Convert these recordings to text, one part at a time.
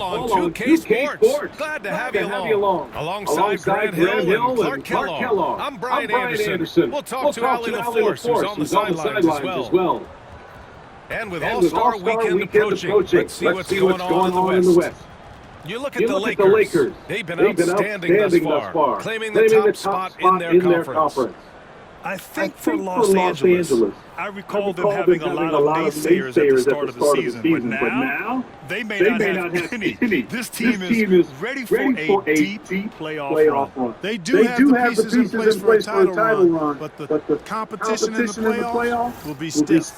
All on 2K Sports. Glad to have you along. Alongside Grant Hill and Clark Kellogg. I'm Brian Anderson. We'll talk to Allie LaForce, who's on the sidelines as well. And with All-Star Weekend approaching, let's see what's going on in the West. You look at the Lakers. They've been outstanding thus far, claiming the top spot in their conference. I think for Los Angeles, I recall them having a lot of naysayers at the start of the season, but now they may not have any. This team is ready for a deep playoff run. They do have the pieces in place for a title run, but the competition in the playoff will be stiff.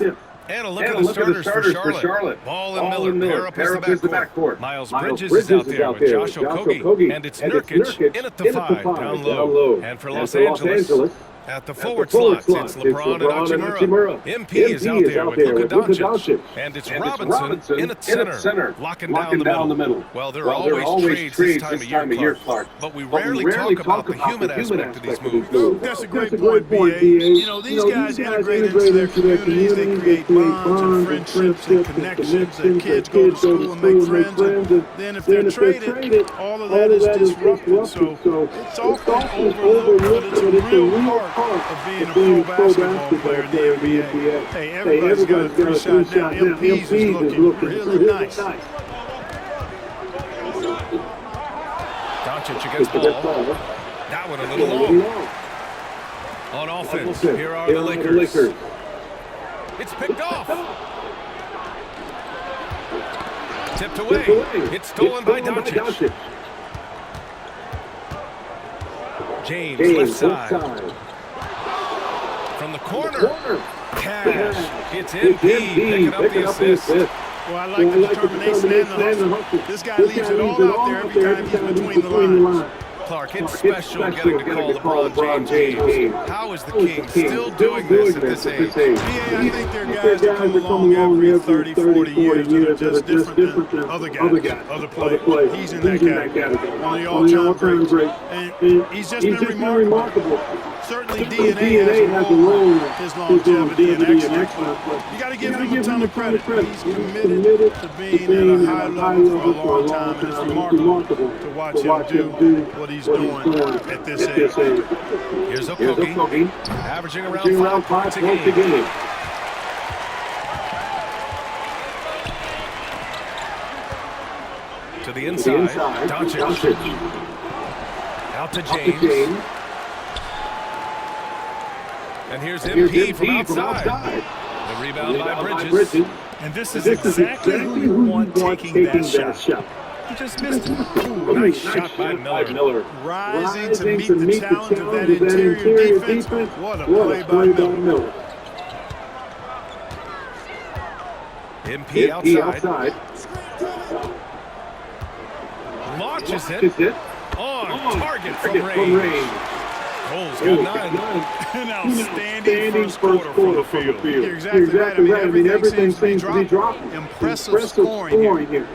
And a look at the starters for Charlotte. Ball and Miller pair up as the backcourt. Miles Bridges is out there with Josh Okogie, and it's Nurkic in at the 5 down low. And for Los Angeles, at the forward slot, it's LeBron and Hachimura. MP is out there with Luka Doncic. And it's Robinson in at center, locking down the middle. Well, there are always trades this time of year, Clark. But we rarely talk about the human aspect of these moves. That's a great point, B.A. You know, these guys integrate into their communities. They create bonds and friendships and connections. Their kids go to school and make friends. And then if they're traded, all of that is disrupted. So it's often overlooked, but it's a real part of being a pro basketball player in the NBA. Hey, everybody's got a three-shot now. MP's is looking really nice. Doncic against ball. That one a little long. On offense, here are the Lakers. It's picked off. Tipped away. It's stolen by Doncic. James left side. From the corner. Cash. It's MP picking up the assist. Well, I like the determination and the hustle. This guy leaves it all out there every time he's between the lines. Clark, it's special getting to call LeBron James games. How is the King still doing this at this age? Yeah, I think there are guys that come along every 30, 40 years that are just different than other guys, other players. He's in that category. One of the all-time greats. And he's just been remarkable. Certainly DNA has a role in his longevity and excellence. You got to give him a ton of credit. He's committed to being at a high level for a long time, and it's remarkable to watch him do what he's doing at this age. Here's Okogie, averaging around 5 points a game. To the inside, Doncic. Out to James. And here's MP from outside. The rebound by Bridges. And this is exactly who you want taking that shot. He just missed it. Ooh, nice shot by Miller. Rising to meet the challenge of that interior defense. What a play by Miller. MP outside. Launches it. On target from range. Cole's got 9. An outstanding first quarter from the field. You're exactly right. I mean, everything seems to be dropping. Impressive scoring here.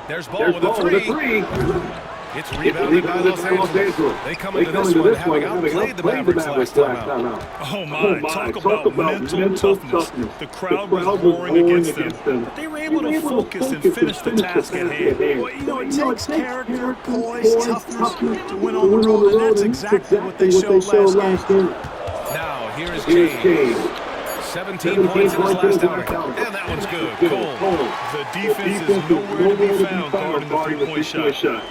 There's ball with a 3. It's rebounded by Los Angeles. They come into this one having outplayed the Mavericks last time out. Oh my, talk about mental toughness. The crowd was roaring against them, but they were able to focus and finish the task at hand. Well, you know, it takes character, poise, toughness to win on the road, and that's exactly what they showed last game. Now, here is James. 17 points in his last outing. And that one's good. Cole. The defense is nowhere to be found guarding the three-point shot.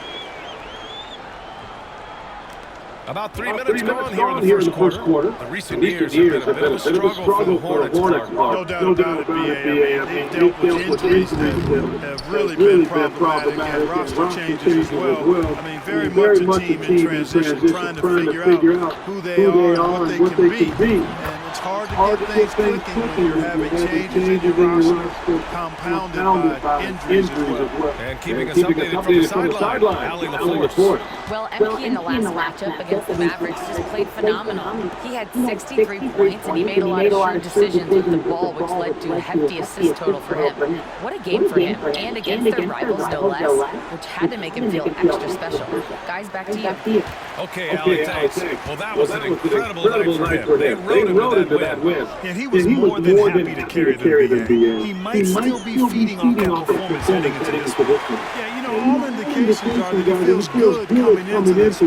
About 3 minutes gone here in the first quarter. The recent years have been a bit of a struggle for the Hornets. No doubt about it, B.A. I mean, they've dealt with injuries that have really been problematic, and roster changes as well. I mean, very much a team in transition, trying to figure out who they are and what they can be. And it's hard to get things clicking when you're having changes in your roster compounded by injuries as well. And keeping us updated from the sideline, Allie LaForce. Well, MP in the last matchup against the Mavericks just played phenomenal. He had 63 points, and he made a lot of shrewd decisions with the ball, which led to a hefty assist total for him. What a game for him, and against their rivals, no less, which had to make him feel extra special. Guys, back to you. Okay, Allie, thanks. Well, that was an incredible night for him. They rode into that And he was more than happy to carry the BA. He might still be feeding off that performance heading into this one. Yeah, you know, all indications are that he feels good coming into this.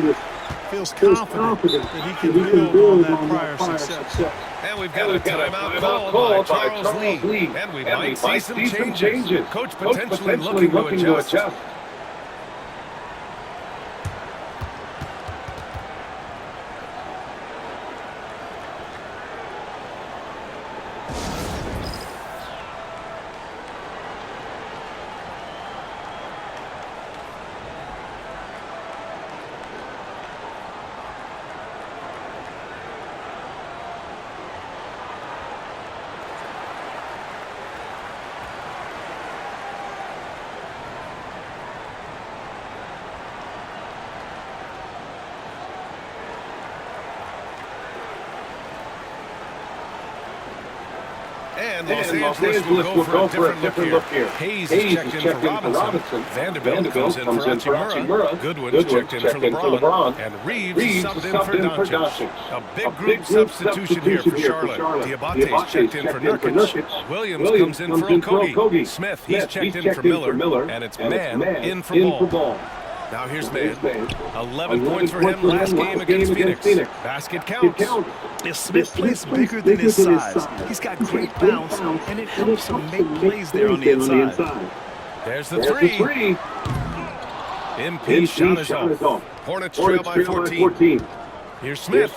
Feels confident that he can build on that prior success. And we've got a timeout called by Charles Lee. And we might see some changes. Coach potentially looking to adjust. And Los Angeles will go for a different look here. Hayes is checked in for Robinson. Vanderbilt comes in for Hachimura. Goodwin's checked in for LeBron. And Reeves subbed in for Doncic. A big group substitution here for Charlotte. Diabate's checked in for Nurkic. Williams comes in for Okogie. Smith, he's checked in for Miller. And it's Mann in for Ball. Now here's Mann. 11 points for him last game against Phoenix. Basket counts. If Smith plays bigger than his size, he's got great bounce, and it helps him make plays there on the inside. There's the three. MP shot is off. Hornets trail by 14. Here's Smith.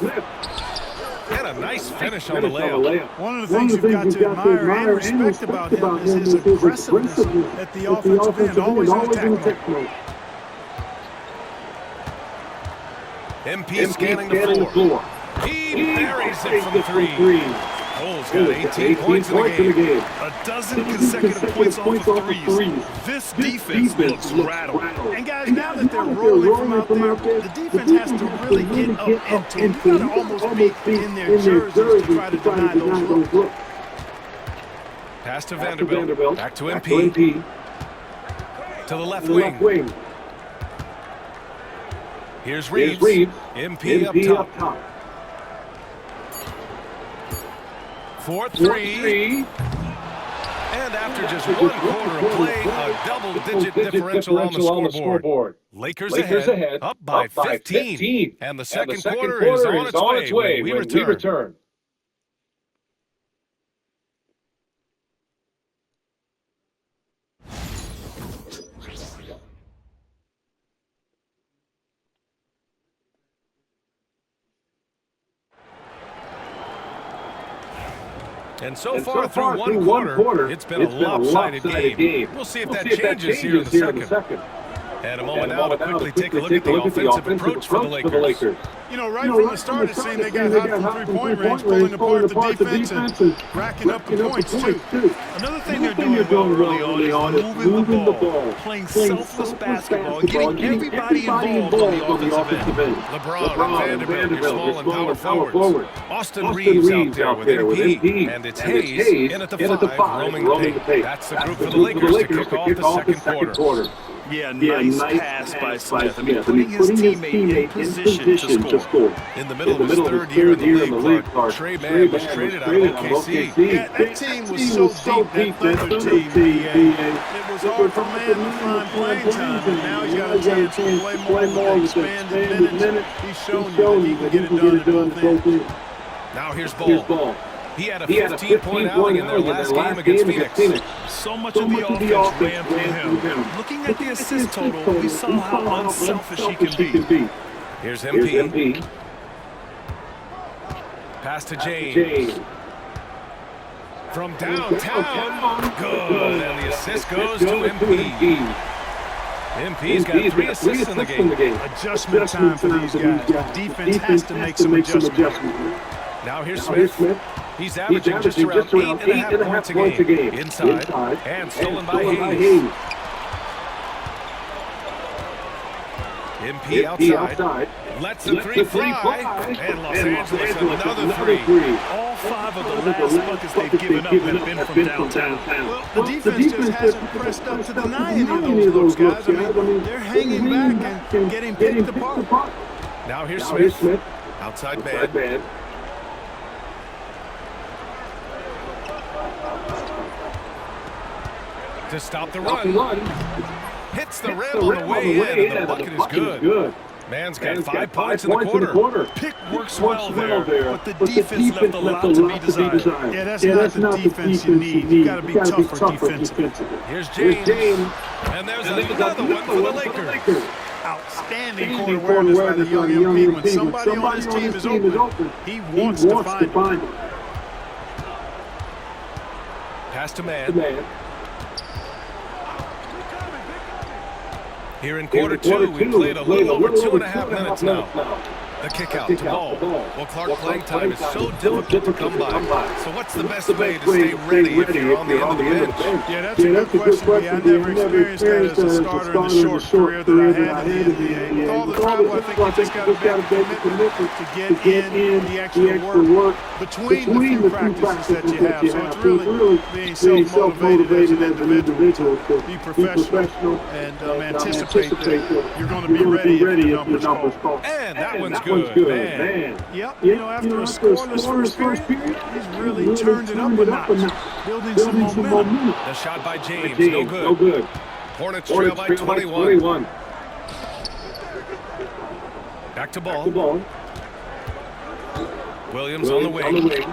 And a nice finish on the layup. One of the things you've got to admire and respect about him is his aggressiveness at the offensive end, always in attack mode. MP scanning the floor. He buries it from three. Cole's got 18 points in the game. A dozen consecutive points off of threes. This defense looks rattled. And guys, now that they're rolling from out there, the defense has to really get up into it. You've got to almost be in their jerseys to try to deny those looks. Pass to Vanderbilt. Back to MP. To the left wing. Here's Reeves. MP up top. 4 3. And after just one quarter of play, a double-digit differential on the scoreboard. Lakers ahead, up by 15. And the second quarter is on its way when we return. And so far through one quarter, it's been a lopsided game. We'll see if that changes here in the second. And a moment now to quickly take a look at the offensive approach for the Lakers. You know, right from the start, it seemed they got hot from three-point range, pulling apart the defense and racking up the points, too. Another thing they're doing well early on is moving the ball, playing selfless basketball, getting everybody involved on the offensive end. LeBron and Vanderbilt, your small and power forwards. Austin Reeves out there with MP. And it's Hayes in at the 5, roaming the paint. That's the group for the Lakers to kick off the second quarter. Yeah, nice pass by Smith. I mean, putting his teammate in position to score. In the middle of his third year in the league, Trey Mann was traded out of OKC. Yeah, that team was so deep, that Thunder team. It was hard for Mann to find playing time, and now he's got a chance to play more with expanded minutes. He's shown you that he can get it done at both ends. Now here's Ball. He had a 15-point outing in their last game against Phoenix. So much of the offense ran through him. Looking at the assist total, we saw how unselfish he can be. Here's MP. Pass to James. From downtown. Good. And the assist goes to MP. MP's got 3 assists in the game. Adjustment time for these guys. Defense has to make some adjustments. Now here's Smith. He's averaging just around 8.5 points a game. Inside. And stolen by Hayes. MP outside. Lets the three fly. And Los Angeles another 3. All 5 of the last buckets they've given up have been from downtown. Well, the defense just hasn't pressed up to deny any of those guys. I mean, they're hanging back and getting picked apart. Now here's Smith. Outside man. to stop the run. Hits the rim on the way in, and the bucket is good. Man's got 5 points in the quarter. Pick works well there, but the defense left a lot to be desired. Yeah, that's not the defense you need. You got to be tougher defensively. Here's James. And there's another one for the Lakers. Outstanding corner awareness by the young MP. When somebody on his team is open, he wants to find it. Pass to man. Here in quarter two, we played a little over 2.5 minutes now. The kick out to Ball. Well, Clark, playing time is so difficult to come by. So what's the best way to stay ready if you're on the end of the bench? Yeah, that's a good question. I never experienced that as a starter in the short career that I had in the NBA. With all the travel, I think you just got to make a commitment to get in the extra work between the few practices that you have. So it's really being self-motivated as an individual to be professional and anticipate that you're going to be ready if the numbers call. And that one's good. Man. Yep, you know, after a scoreless first period, he's really turned it up a notch, building some momentum. The shot by James, no good. Hornets trail by 21. Back to Ball. Williams on the wing.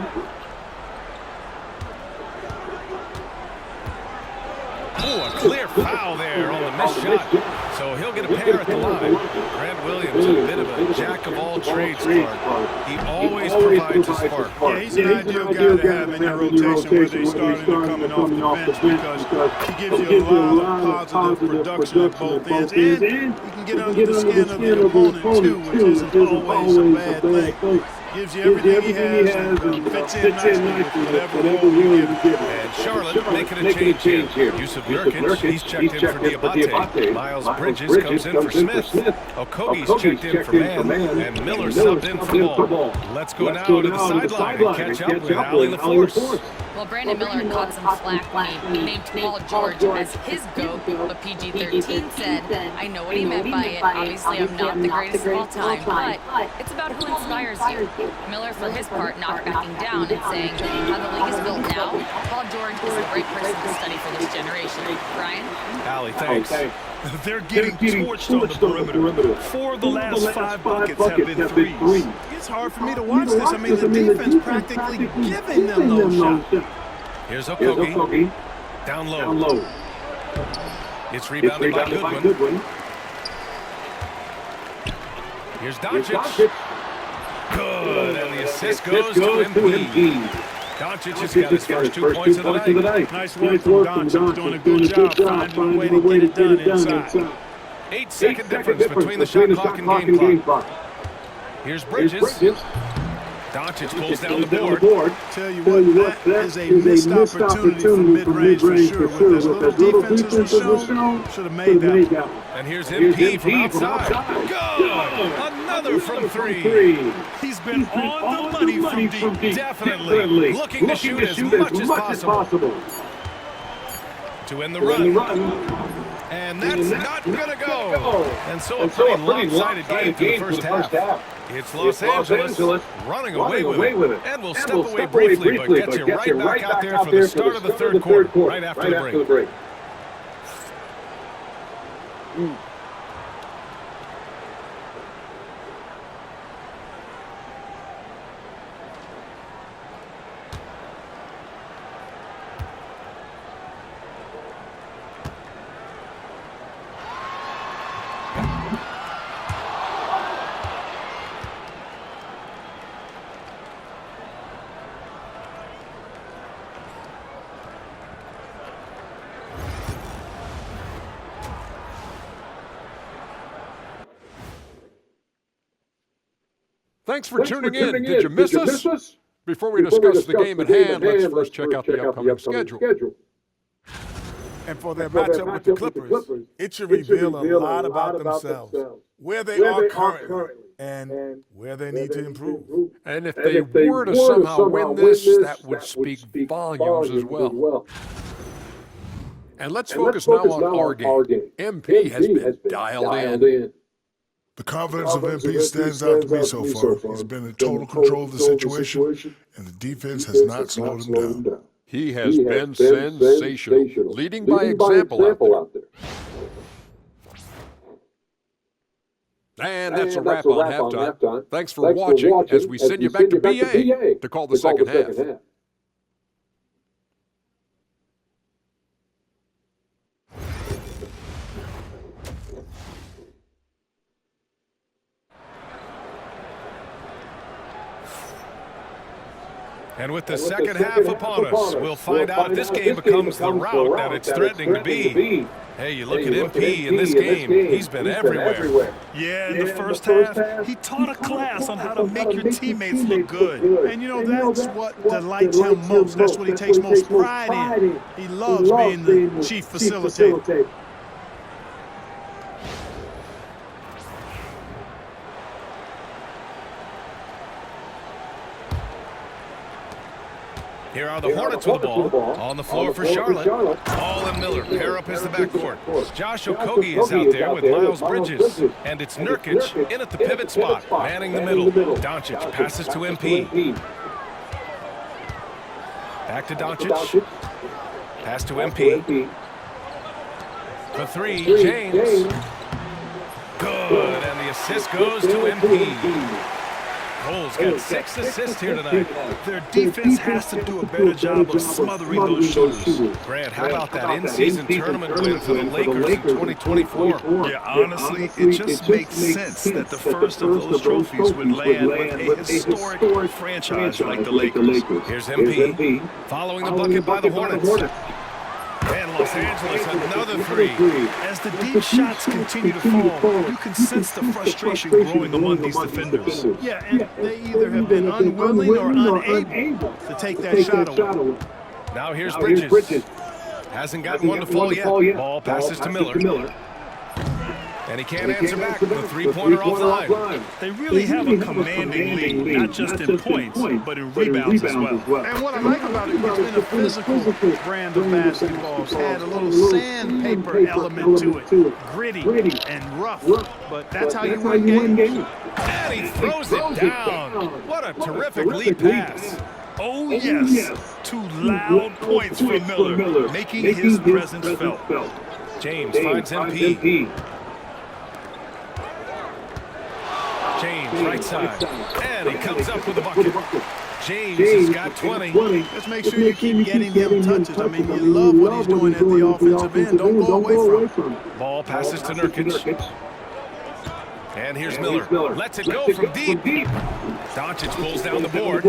Oh, a clear foul there on the missed shot. So he'll get a pair at the line. Grant Williams, a bit of a jack-of-all-trades card. He always provides a spark. Yeah, he's an ideal guy to have in your rotation, whether he's starting or coming off the bench, because he gives you a lot of positive production at both ends. And he can get under the skin of the opponent, too, which isn't always a bad thing. Gives you everything he has and fits in nicely with whatever role you give him. And Charlotte making a change here. Yusuf Nurkic, he's checked in for Diabate. Miles Bridges comes in for Smith. Okogie's checked in for Mann. And Miller subbed in for Ball. Let's go now to the sideline and catch up with Allie LaForce. Well, Brandon Miller caught some flack when he named Paul George as his GOAT, but PG-13 said, I know what he meant by it. Obviously, I'm not the greatest of all time, but it's about who inspires you. Miller, for his part, not backing down and saying, how the league is built now, Paul George is the right person to study for this generation. Brian? Allie, thanks. They're getting torched on the perimeter. 4 of the last 5 buckets have been threes. It's hard for me to watch this. I mean, the defense practically giving them those shots. Here's Okogie. Down low. It's rebounded by Goodwin. Here's Doncic. Good, and the assist goes to Embiid. Doncic has got his first 2 points of the night. Nice work from Doncic, doing a good job finding a way to get it done inside. 8-second difference between the shot clock and game clock. Here's Bridges. Doncic pulls down the board. Tell you what, that is a missed opportunity for mid-range for sure. With as little defense as was shown, should have made that one. And here's MP from outside. Go! Another from 3. He's been on the money from deep. Definitely. Looking to shoot as much as possible. To end the run. And that's not going to go. And so a pretty lopsided game for the first half. It's Los Angeles running away with it. And we'll step away briefly, but get you right back out there for the start of the third quarter, right after the break. Thanks for tuning in. Did you miss us? Before we discuss the game at hand, let's first check out the upcoming schedule. And for their matchup with the Clippers, it should reveal a lot about themselves, where they are currently, and where they need to improve. And if they were to somehow win this, that would speak volumes as well. And let's focus now on our game. MP has been dialed in. The confidence of MP stands out to me so far. He's been in total control of the situation, and the defense has not slowed him down. He has been sensational, leading by example out there. And that's a wrap on halftime. Thanks for watching as we send you back to BA to call the second half. And with the second half upon us, we'll find out if this game becomes the route that it's threatening to be. Hey, you look at MP in this game, he's been everywhere. Yeah, in the first half, he taught a class on how to make your teammates look good. And, you know, that's what delights him most. That's what he takes most pride in. He loves being the chief facilitator. Here are the Hornets with the ball. On the floor for Charlotte. Ball and Miller pair up as the backcourt. Josh Okogie is out there with Miles Bridges. And it's Nurkic in at the pivot spot, manning the middle. Doncic passes to MP. Back to Doncic. Pass to MP. For three, James. Good, and the assist goes to MP. Cole's got 6 assists here tonight. Their defense has to do a better job of smothering those shooters. Grant, how about that in-season tournament win for the Lakers in 2024? Yeah, honestly, it just makes sense that the first of those trophies would land with a historic franchise like the Lakers. Here's MP, following the bucket by the Hornets. And Los Angeles, another three. As the deep shots continue to fall, you can sense the frustration growing among these defenders. Yeah, and they either have been unwilling or unable to take that shot away. Now here's Bridges. Hasn't gotten one to fall yet. Ball passes to Miller. And he can't answer back with a three-pointer off the line. They really have a commanding lead, not just in points, but in rebounds as well. And what I like about it, it's been a physical brand of basketball. It's had a little sandpaper element to it, gritty and rough, but that's how you win games. And he throws it down. What a terrific lead pass. Oh, yes. 2 loud points for Miller, making his presence felt. James finds MP. James, right side, and he comes up with a bucket. James has got 20. Let's make sure you keep getting him touches. I mean, you love what he's doing at the offensive end. Don't go away from him. Ball passes to Nurkic. And here's Miller. Lets it go from deep. Doncic pulls down the board.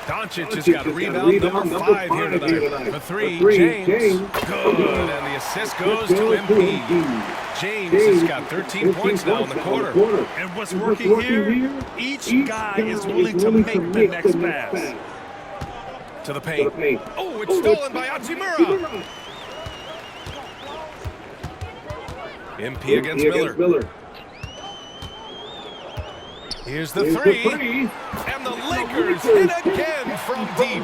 Doncic has got rebound number 5 here tonight. For 3, James. Good, and the assist goes to MP. James has got 13 points now in the quarter. And what's working here, each guy is willing to make the next pass. To the paint. Oh, it's stolen by Hachimura. MP against Miller. Here's the three. And the Lakers hit again from deep.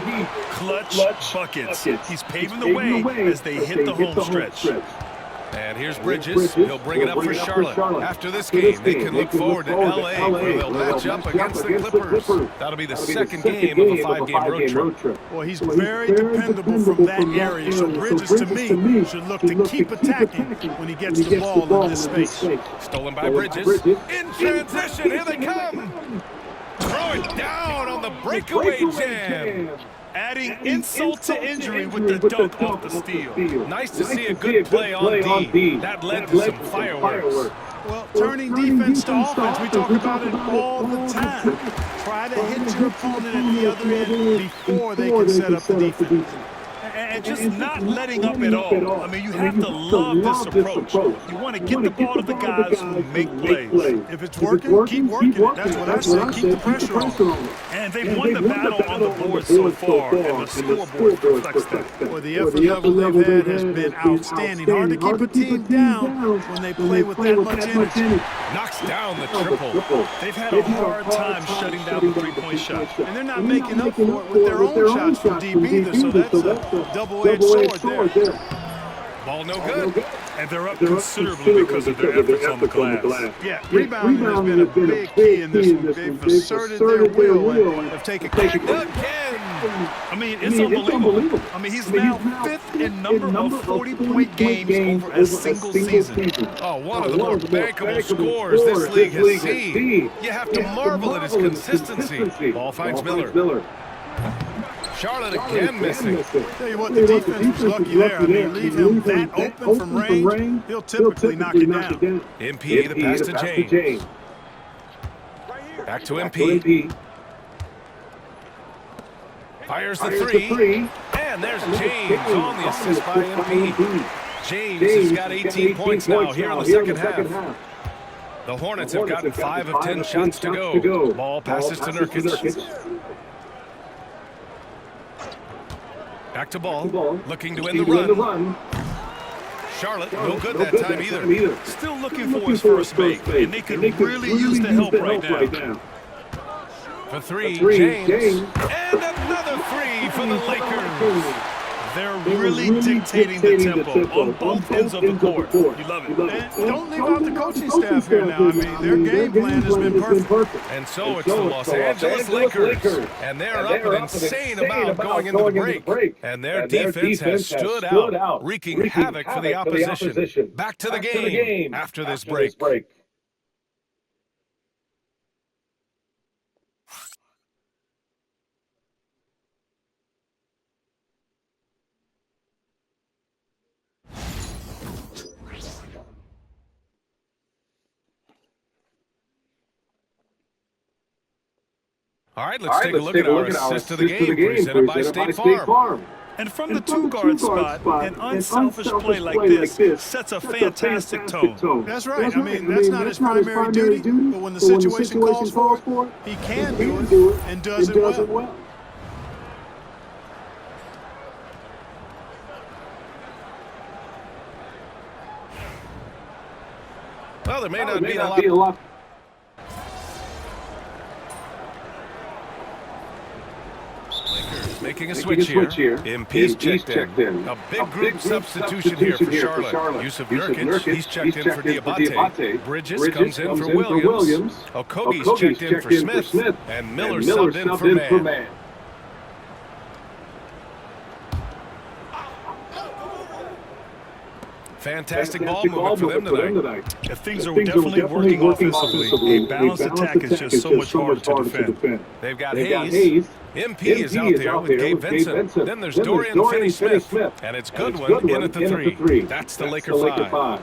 Clutch buckets. He's paving the way as they hit the home stretch. And here's Bridges. He'll bring it up for Charlotte. After this game, they can look forward to L.A. where they'll match up against the Clippers. That'll be the second game of a 5-game road trip. Well, he's very dependable from that area, so Bridges, to me, should look to keep attacking when he gets the ball in this space. Stolen by Bridges. In transition, here they come. Throw it down on the breakaway jam. Adding insult to injury with the dunk off the steal. Nice to see a good play on D. That led to some fireworks. Well, turning defense to offense, we talk about it all the time. Try to hit your opponent at the other end before they can set up the defense. And just not letting up at all. I mean, you have to love this approach. You want to get the ball to the guys who make plays. If it's working, keep working it. That's what I say. Keep the pressure on. And they've won the battle on the board so far, and the scoreboard reflects that. Well, the effort level they've had has been outstanding. Hard to keep a team down when they play with that much energy. Knocks down the triple. They've had a hard time shutting down the three-point shot. And they're not making up for it with their own shots from deep either, so that's a double-edged sword there. Ball no good. And they're up considerably because of their efforts on the glass. Yeah, rebounding has been a big key in this one. They've asserted their will and have taken again. I mean, it's unbelievable. I mean, he's now fifth in number of 40-point games over a single season. Oh, one of the more bankable scores this league has seen. You have to marvel at his consistency. Ball finds Miller. Charlotte again missing. Tell you what, the defense was lucky there. I mean, leave him that open from range, he'll typically knock it down. MP, the pass to James. Back to MP. Fires the three. And there's James on the assist by MP. James has got 18 points now here in the second half. The Hornets have gotten 5 of 10 shots to go. Ball passes to Nurkic. Back to Ball, looking to win the run. Charlotte, no good that time either. Still looking for his first make, and they could really use the help right now. For three, James. And another three for the Lakers. They're really dictating the tempo on both ends of the court. You love it. And don't leave out the coaching staff here now. I mean, their game plan has been perfect. And so it's the Los Angeles Lakers. And they're up an insane amount going into the break. And their defense has stood out, wreaking havoc for the opposition. Back to the game after this break. All right, let's take a look at our assist to the game presented by State Farm. And from the two-guard spot, an unselfish play like this sets a fantastic tone. That's right. I mean, that's not his primary duty, but when the situation calls for it, he can do it and does it well. Well, there may not be a lot. Making a switch here. MP's checked in. A big group substitution here for Charlotte. Yusuf Nurkic, he's checked in for Diabate. Bridges comes in for Williams. Okogie's checked in for Smith. And Miller subbed in for Mann. Fantastic ball movement for them tonight. If things are definitely working offensively, a balanced attack is just so much harder to defend. They've got Hayes. MP is out there with Gabe Vincent. Then there's Dorian Finney-Smith. And it's Goodwin in at the 3. That's the Laker 5.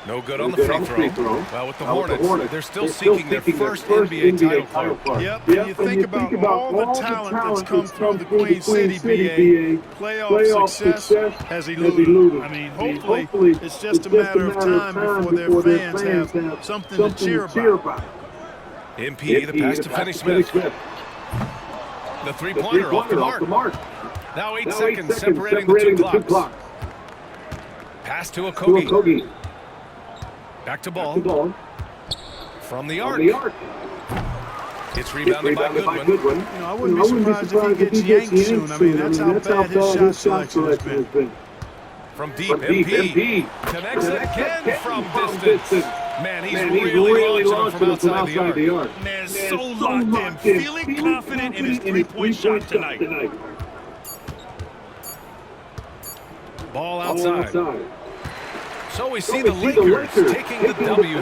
No good on the free throw. Well, with the Hornets, they're still seeking their first NBA title card. Yep, and you think about all the talent that's come through the Queen City BA, playoff success has eluded. I mean, hopefully it's just a matter of time before their fans have something to cheer about. MP, the pass to Finney-Smith. The three-pointer off the mark. Now 8 seconds separating the two clocks. Pass to Okogie. Back to Ball. From the arc. It's rebounded by Goodwin. You know, I wouldn't be surprised if he gets yanked soon. I mean, that's how bad his shot selection has been. From deep, MP connects again from distance. Man, he's really launching from outside the arc. Man, so locked in, feeling confident in his three-point shot tonight. Ball outside. So we see the Lakers taking the W here.